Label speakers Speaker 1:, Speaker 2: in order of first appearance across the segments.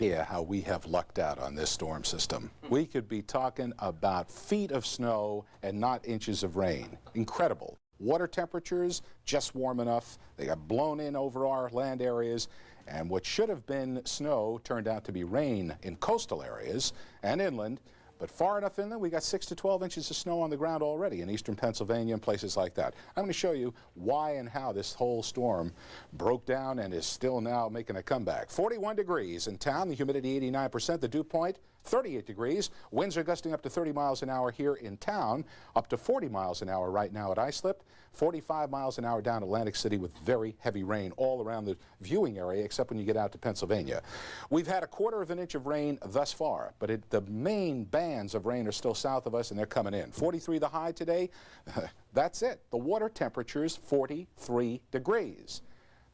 Speaker 1: idea how we have lucked out on this storm system. We could be talking about feet of snow and not inches of rain. Incredible. Water temperatures just warm enough. They got blown in over our land areas, and what should have been snow turned out to be rain in coastal areas and inland. But far enough inland, we got 6 to 12 inches of snow on the ground already in eastern Pennsylvania and places like that. I'm going to show you why and how this whole storm broke down and is still now making a comeback. 41 degrees in town, the humidity 89%, the dew point 38 degrees. Winds are gusting up to 30 miles an hour here in town, up to 40 miles an hour right now at Islip, 45 miles an hour down Atlantic City with very heavy rain all around the viewing area except when you get out to Pennsylvania. We've had 1/4 inch of rain thus far, but the main bands of rain are still south of us and they're coming in. 43 the high today. That's it. The water temperature is 43 degrees.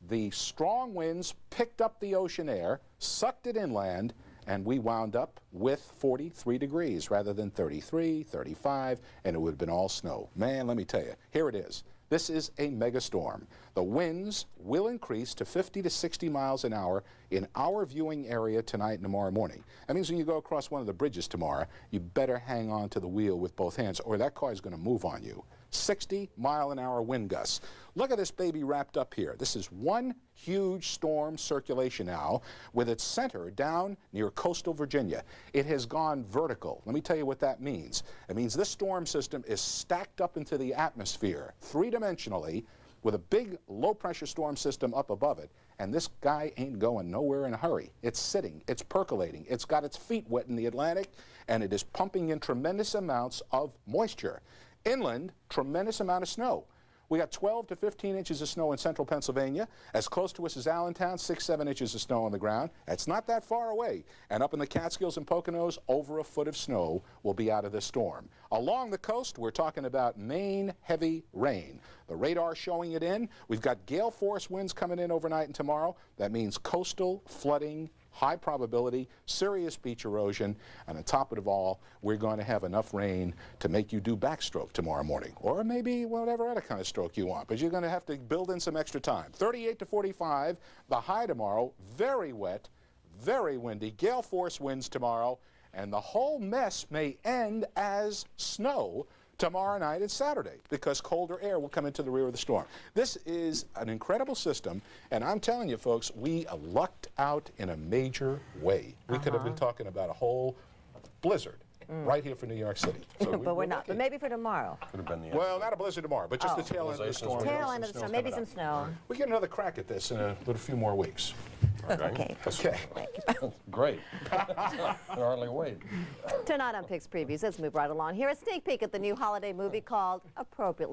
Speaker 1: The strong winds picked up the ocean air, sucked it inland, and we wound up with 43 degrees rather than 33, 35, and it would have been all snow. Man, let me tell you, here it is. This is a mega storm. The winds will increase to 50 to 60 miles an hour in our viewing area tonight and tomorrow morning. That means when you go across one of the bridges tomorrow, you better hang on to the wheel with both hands or that car is going to move on you. 60-mile-an-hour wind gusts. Look at this baby wrapped up here. This is one huge storm circulation now with its center down near coastal Virginia. It has gone vertical. Let me tell you what that means. It means this storm system is stacked up into the atmosphere three-dimensionally with a big low-pressure storm system up above it, and this guy ain't going nowhere in a hurry. It's sitting, it's percolating, it's got its feet wet in the Atlantic, and it is pumping in tremendous amounts of moisture. Inland, tremendous amount of snow. We got 12 to 15 inches of snow in central Pennsylvania. As close to us as Allentown, 6-7 inches of snow on the ground. That's not that far away. And up in the Catskills and Poconos, over 1 foot of snow will be out of this storm. Along the coast, we're talking about Maine heavy rain. The radar showing it in. We've got gale force winds coming in overnight and tomorrow. That means coastal flooding, high probability, serious beach erosion, and on top of it all, we're going to have enough rain to make you do backstroke tomorrow morning, or maybe whatever other kind of stroke you want, but you're going to have to build in some extra time. 38 to 45, the high tomorrow, very wet, very windy, gale force winds tomorrow, and the whole mess may end as snow tomorrow night and Saturday because colder air will come into the rear of the storm. This is an incredible system, and I'm telling you, folks, we lucked out in a major way. We could have been talking about a whole blizzard right here for New York City. So
Speaker 2: but we're not. But maybe for tomorrow.
Speaker 3: Could have been the end.
Speaker 1: Well, not a blizzard tomorrow, but just the tail end of the storm.
Speaker 2: Tail end of the storm. Maybe some snow.
Speaker 1: We get another crack at this in a few more weeks.
Speaker 2: Okay.
Speaker 1: Okay.
Speaker 3: Great. Hardly wait.
Speaker 2: Tonight on WPIX Previews, let's move right along. Here, a sneak peek at the new holiday movie called Appropriately